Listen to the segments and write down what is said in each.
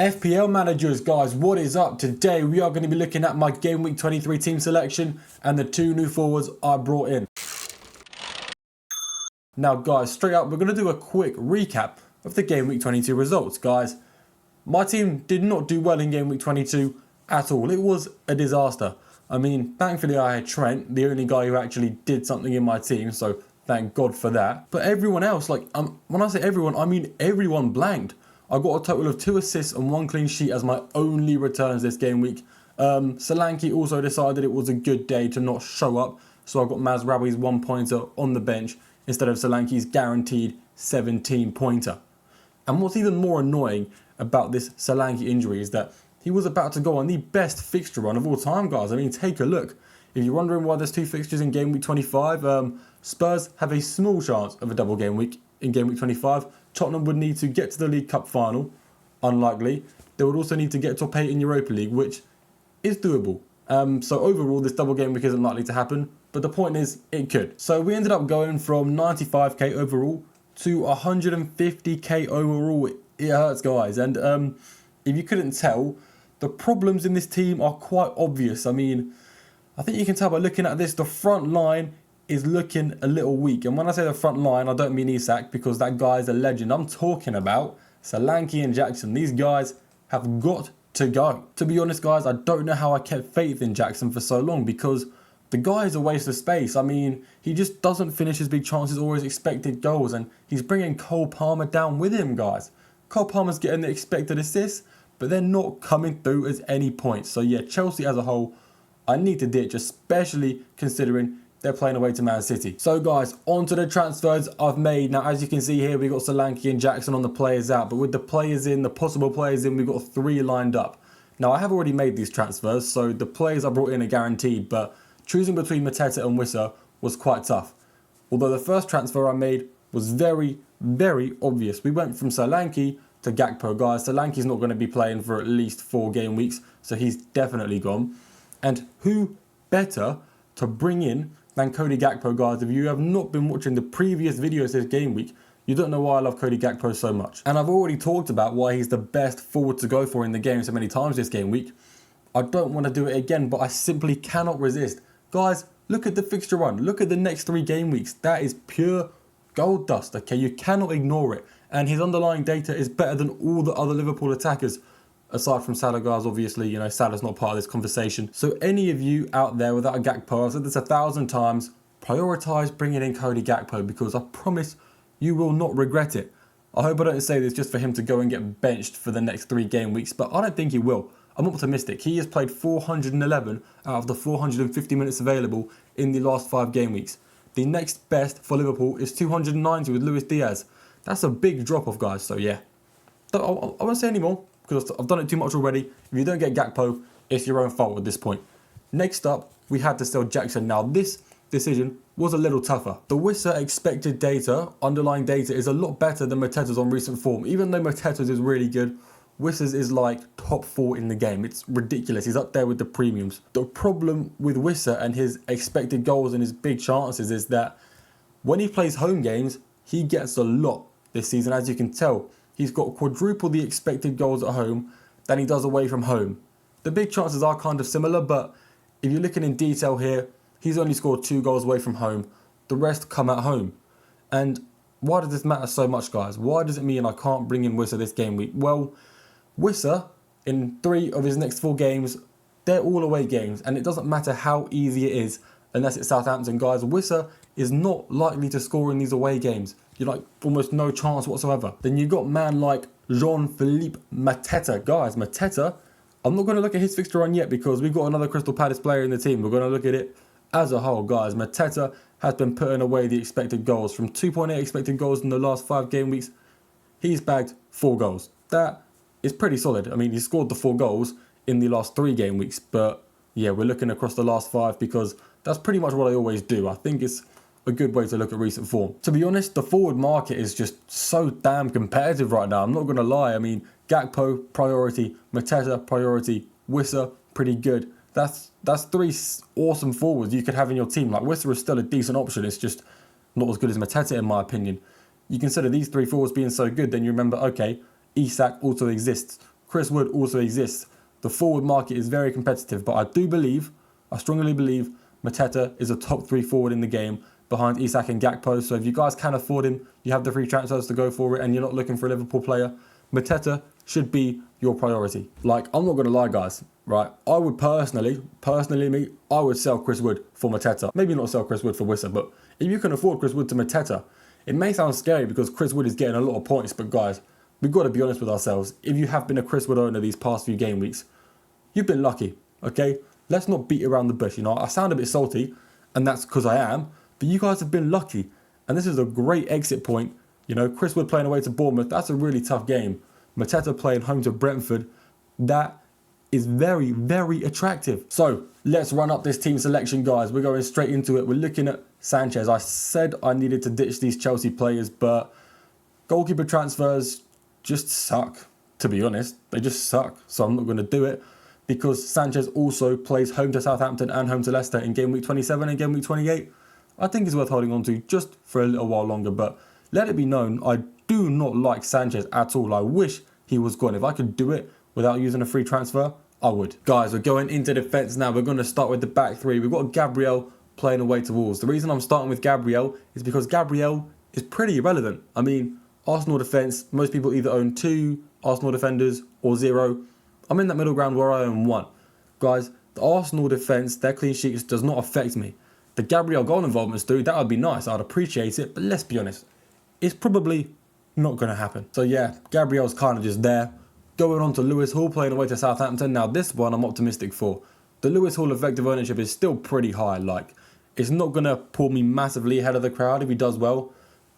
FPL managers, guys, what is up? Today we are going to be looking at my Game Week 23 team selection and the two new forwards I brought in. Now guys, straight up, we're going to do a quick recap of the Game Week 22 results. Guys, my team did not do well in Game Week 22 at all. It was a disaster. I mean, thankfully I had Trent, the only guy who actually did something in my team, so thank God for that. But everyone else, when I say everyone, I mean everyone blanked. I got a total of 2 assists and 1 clean sheet as my only returns this game week. Solanke also decided it was a good day to not show up, so I got Mazraoui's 1-pointer on the bench instead of Solanke's guaranteed 17-pointer. And what's even more annoying about this Solanke injury is that he was about to go on the best fixture run of all time, guys. I mean, take a look. If you're wondering why there's 2 fixtures in Game Week 25, Spurs have a small chance of a double game week in Game Week 25. Tottenham would need to get to the League Cup final, unlikely. They would also need to get top 8 in Europa League, which is doable. So overall, this double game week isn't likely to happen, but the point is, it could. So we ended up going from 95k overall to 150k overall. It hurts, guys. And if you couldn't tell, the problems in this team are quite obvious. I mean, I think you can tell by looking at this, the front line is looking a little weak. And when I say the front line, I don't mean Isak, because that guy is a legend. I'm talking about Solanke and Jackson. These guys have got to go. To be honest, guys, I don't know how I kept faith in Jackson for so long, because the guy is a waste of space. I mean, he just doesn't finish his big chances or his expected goals, and he's bringing Cole Palmer down with him, guys. Cole Palmer's getting the expected assists, but they're not coming through as any points. So yeah, Chelsea as a whole, I need to ditch, especially considering they're playing away to Man City. So guys, on to the transfers I've made. Now, as you can see here, we've got Solanke and Jackson on the players out. But with the players in, the possible players in, we've got 3 lined up. Now, I have already made these transfers, so the players I brought in are guaranteed. But choosing between Mateta and Wissa was quite tough. Although the first transfer I made was very, very obvious. We went from Solanke to Gakpo, guys. Solanke's not going to be playing for at least 4 game weeks, so he's definitely gone. And who better to bring in than Cody Gakpo, guys? If you have not been watching the previous videos this game week, you don't know why I love Cody Gakpo so much. And I've already talked about why he's the best forward to go for in the game so many times this game week. I don't want to do it again, but I simply cannot resist. Guys, look at the fixture run. Look at the next 3 game weeks. That is pure gold dust, okay? You cannot ignore it. And his underlying data is better than all the other Liverpool attackers. Aside from Salah, guys, obviously, you know, Salah's not part of this conversation. So any of you out there without a Gakpo, I've said this 1,000 times, prioritise bringing in Cody Gakpo, because I promise you will not regret it. I hope I don't say this just for him to go and get benched for the next 3 game weeks, but I don't think he will. I'm optimistic. He has played 411 out of the 450 minutes available in the last 5 game weeks. The next best for Liverpool is 290 with Luis Diaz. That's a big drop off, guys, so yeah. I won't say any more, because I've done it too much already. If you don't get Gakpo, it's your own fault at this point. Next up, we had to sell Jackson. Now, this decision was a little tougher. The Wissa expected data, underlying data, is a lot better than Mateta's on recent form. Even though Mateta's is really good, Wissa's is like top 4 in the game. It's ridiculous. He's up there with the premiums. The problem with Wissa and his expected goals and his big chances is that when he plays home games, he gets a lot this season. As you can tell, he's got quadruple the expected goals at home than he does away from home. The big chances are kind of similar, but if you're looking in detail here, he's only scored 2 goals away from home. The rest come at home. And why does this matter so much, guys? Why does it mean I can't bring in Wissa this game week? Well, Wissa, in 3 of his next 4 games, they're all away games, and it doesn't matter how easy it is unless it's Southampton, guys. Wissa is not likely to score in these away games. You're like almost no chance whatsoever. Then you got man like Jean-Philippe Mateta. Guys, Mateta, I'm not going to look at his fixture run yet because we've got another Crystal Palace player in the team. We're going to look at it as a whole, guys. Mateta has been putting away the expected goals. From 2.8 expected goals in the last 5 game weeks, he's bagged 4 goals. That is pretty solid. I mean, he scored the 4 goals in the last 3 game weeks, but yeah, we're looking across the last 5 because that's pretty much what I always do. I think it's a good way to look at recent form. To be honest, the forward market is just so damn competitive right now. I'm not going to lie. I mean, Gakpo, priority. Mateta, priority. Wissa, pretty good. That's 3 awesome forwards you could have in your team. Like, Wissa is still a decent option. It's just not as good as Mateta, in my opinion. You consider these 3 forwards being so good, then you remember, okay, Isak also exists. Chris Wood also exists. The forward market is very competitive, but I strongly believe Mateta is a top 3 forward in the game behind Isak and Gakpo. So if you guys can afford him, you have the free transfers to go for it, and you're not looking for a Liverpool player, Mateta should be your priority. Like, I'm not going to lie, guys, right? I would personally me, I would sell Chris Wood for Mateta. Maybe not sell Chris Wood for Wissa, but if you can afford Chris Wood to Mateta, it may sound scary because Chris Wood is getting a lot of points, but guys, we've got to be honest with ourselves. If you have been a Chris Wood owner these past few game weeks, you've been lucky, okay? Let's not beat around the bush, you know? I sound a bit salty, and that's because I am, but you guys have been lucky, and this is a great exit point. You know, Chris Wood playing away to Bournemouth, that's a really tough game. Mateta playing home to Brentford, that is very, very attractive. So, let's run up this team selection, guys. We're going straight into it. We're looking at Sanchez. I said I needed to ditch these Chelsea players, but goalkeeper transfers just suck, to be honest. They just suck, so I'm not going to do it because Sanchez also plays home to Southampton and home to Leicester in game week 27 and game week 28. I think it's worth holding on to just for a little while longer, but let it be known, I do not like Sanchez at all. I wish he was gone. If I could do it without using a free transfer, I would. Guys, we're going into defence now. We're going to start with the back three. We've got Gabriel playing away to Wolves. The reason I'm starting with Gabriel is because Gabriel is pretty irrelevant. I mean, Arsenal defence, most people either own 2 Arsenal defenders or 0. I'm in that middle ground where I own 1. Guys, the Arsenal defence, their clean sheets does not affect me. The Gabriel goal involvements do, that would be nice. I'd appreciate it, but let's be honest, it's probably not going to happen. So yeah, Gabriel's kind of just there. Going on to Lewis Hall playing away to Southampton. Now this one I'm optimistic for. The Lewis Hall effective ownership is still pretty high. Like, it's not going to pull me massively ahead of the crowd if he does well,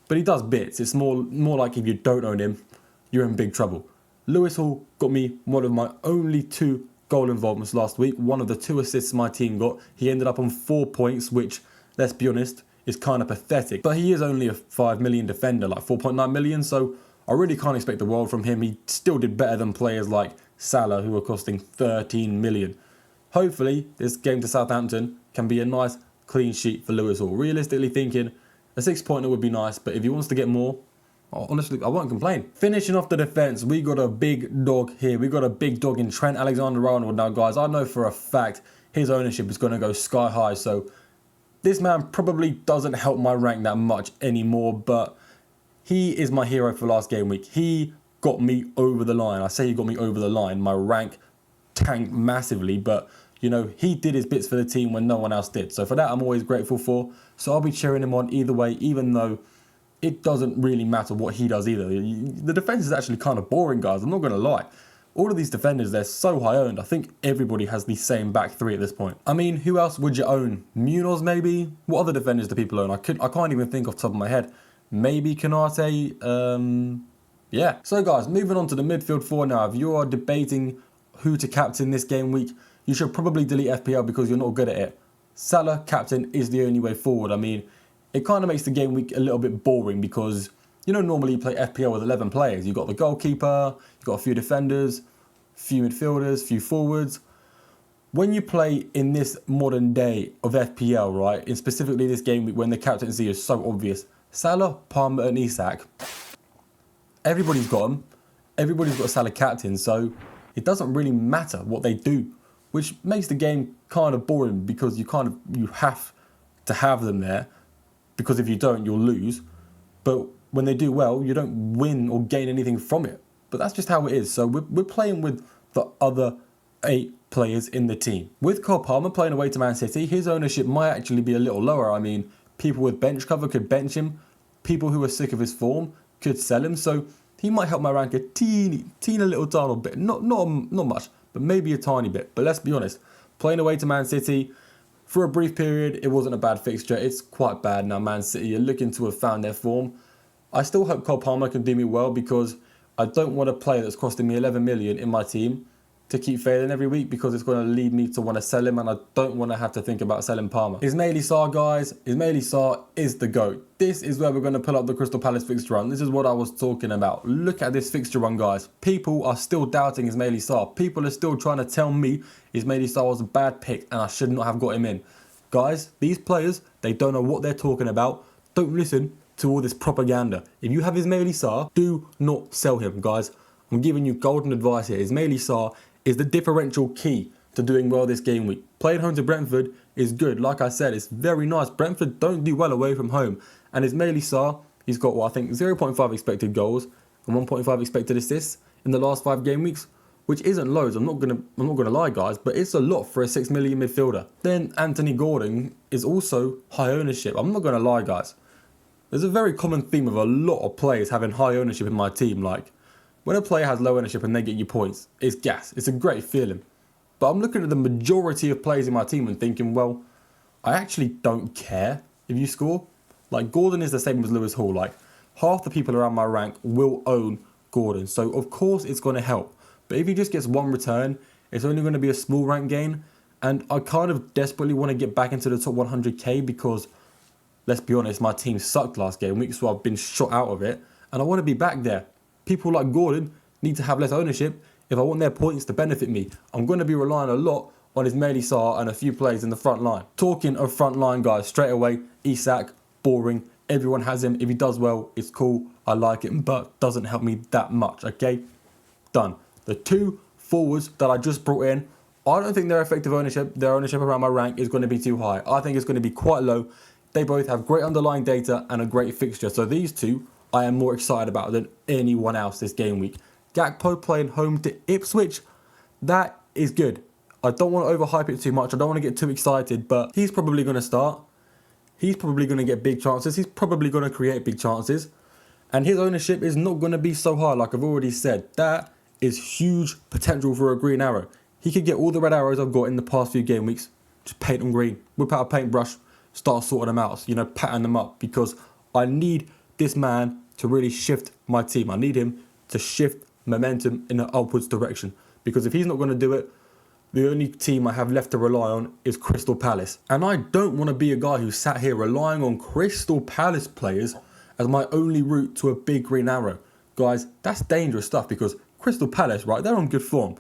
but he does bits. It's more like if you don't own him, you're in big trouble. Lewis Hall got me one of my only 2 goal involvements last week. One of the 2 assists my team got. He ended up on 4 points, which, let's be honest, is kind of pathetic. But he is only a 5 million defender, like 4.9 million, so I really can't expect the world from him. He still did better than players like Salah, who are costing 13 million. Hopefully, this game to Southampton can be a nice clean sheet for Lewis Hall. Realistically thinking, a 6-pointer would be nice, but if he wants to get more, honestly, I won't complain. Finishing off the defence, we got a big dog here. We got a big dog in Trent Alexander-Arnold. Now, guys, I know for a fact his ownership is going to go sky high, so this man probably doesn't help my rank that much anymore, but he is my hero for last game week. He got me over the line. I say he got me over the line. My rank tanked massively, but, you know, he did his bits for the team when no one else did. So for that, I'm always grateful for. So I'll be cheering him on either way, even though it doesn't really matter what he does either. The defence is actually kind of boring, guys. I'm not going to lie. All of these defenders, they're so high owned. I think everybody has the same back 3 at this point. I mean, who else would you own? Munoz, maybe? What other defenders do people own? I can't even think off the top of my head. Maybe Konate. Yeah. So, guys, moving on to the midfield 4 now. If you are debating who to captain this game week, you should probably delete FPL because you're not good at it. Salah captain is the only way forward. I mean, it kind of makes the game week a little bit boring because, you know, normally you play FPL with 11 players. You've got the goalkeeper, you've got a few defenders, few midfielders, few forwards. When you play in this modern day of FPL, right, and specifically this game week when the captaincy is so obvious, Salah, Palmer and Isak, everybody's got them. Everybody's got a Salah captain, so it doesn't really matter what they do, which makes the game kind of boring because you have to have them there, because if you don't, you'll lose. But when they do well, you don't win or gain anything from it. But that's just how it is. So we're playing with the other 8 players in the team. With Cole Palmer playing away to Man City, his ownership might actually be a little lower. I mean, people with bench cover could bench him. People who are sick of his form could sell him. So he might help my rank a teeny little tiny bit. Not much, but maybe a tiny bit. But let's be honest, playing away to Man City, for a brief period, it wasn't a bad fixture. It's quite bad now. Man City are looking to have found their form. I still hope Cole Palmer can do me well because I don't want a player that's costing me 11 million in my team to keep failing every week because it's going to lead me to want to sell him, and I don't want to have to think about selling Palmer. Ismail Sarr, guys, Ismail Sarr is the GOAT. This is where we're going to pull up the Crystal Palace fixture run. This is what I was talking about. Look at this fixture run, guys. People are still doubting Ismail Sarr. People are still trying to tell me Ismail Sarr was a bad pick and I should not have got him in. Guys, these players, they don't know what they're talking about. Don't listen to all this propaganda. If you have Ismail Sarr, do not sell him, guys. I'm giving you golden advice here. Ismaila Sarr is the differential key to doing well this game week. Playing home to Brentford is good. Like I said, it's very nice. Brentford don't do well away from home. And Ismaila Sarr, he's got, I think 0.5 expected goals and 1.5 expected assists in the last 5 game weeks, which isn't loads. I'm not gonna lie, guys, but it's a lot for a 6 million midfielder. Then Anthony Gordon is also high ownership. I'm not gonna lie, guys. There's a very common theme of a lot of players having high ownership in my team. Like, when a player has low ownership and they get you points, it's gas. It's a great feeling. But I'm looking at the majority of players in my team and thinking, well, I actually don't care if you score. Like, Gordon is the same as Lewis Hall. Like, half the people around my rank will own Gordon. So, of course, it's going to help. But if he just gets 1 return, it's only going to be a small rank gain. And I kind of desperately want to get back into the top 100k because, let's be honest, my team sucked last game week, so I've been shot out of it. And I want to be back there. People like Gordon need to have less ownership if I want their points to benefit me. I'm going to be relying a lot on Ismaila Sarr and a few players in the front line. Talking of front line, guys, straight away, Isak, boring. Everyone has him. If he does well, it's cool. I like it, but doesn't help me that much, okay? Done. The 2 forwards that I just brought in, I don't think their effective ownership, their ownership around my rank is going to be too high. I think it's going to be quite low. They both have great underlying data and a great fixture. So these 2, I am more excited about than anyone else this game week. Gakpo playing home to Ipswich, that is good. I don't want to overhype it too much. I don't want to get too excited, but he's probably going to start. He's probably going to get big chances. He's probably going to create big chances. And his ownership is not going to be so high, like I've already said. That is huge potential for a green arrow. He could get all the red arrows I've got in the past few game weeks, just paint them green, whip out a paintbrush, start sorting them out, you know, pattern them up, because I need this man to really shift my team. I need him to shift momentum in an upwards direction, because if he's not going to do it, the only team I have left to rely on is Crystal Palace. And I don't want to be a guy who sat here relying on Crystal Palace players as my only route to a big green arrow. Guys, that's dangerous stuff, because Crystal Palace, right, they're on good form,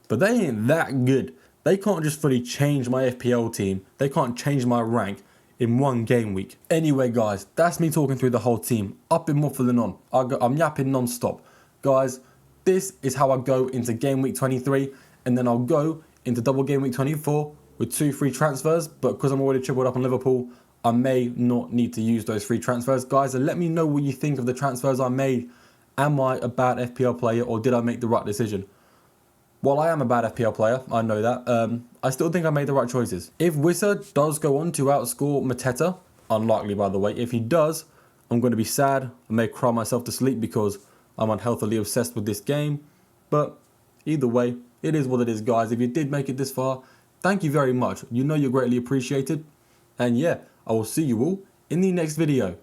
but they ain't that good. They can't just fully change my FPL team. They can't change my rank in 1 game week. Anyway, guys, that's me talking through the whole team. Up in waffling on. I'm yapping non-stop. Guys, this is how I go into game week 23, and then I'll go into double game week 24 with 2 free transfers, but because I'm already tripled up on Liverpool, I may not need to use those free transfers. Guys, and let me know what you think of the transfers I made. Am I a bad FPL player, or did I make the right decision? Well, I am a bad FPL player, I know that. I still think I made the right choices. If Wissa does go on to outscore Mateta, unlikely by the way, if he does, I'm going to be sad. I may cry myself to sleep because I'm unhealthily obsessed with this game. But either way, it is what it is, guys. If you did make it this far, thank you very much. You know you're greatly appreciated. And yeah, I will see you all in the next video.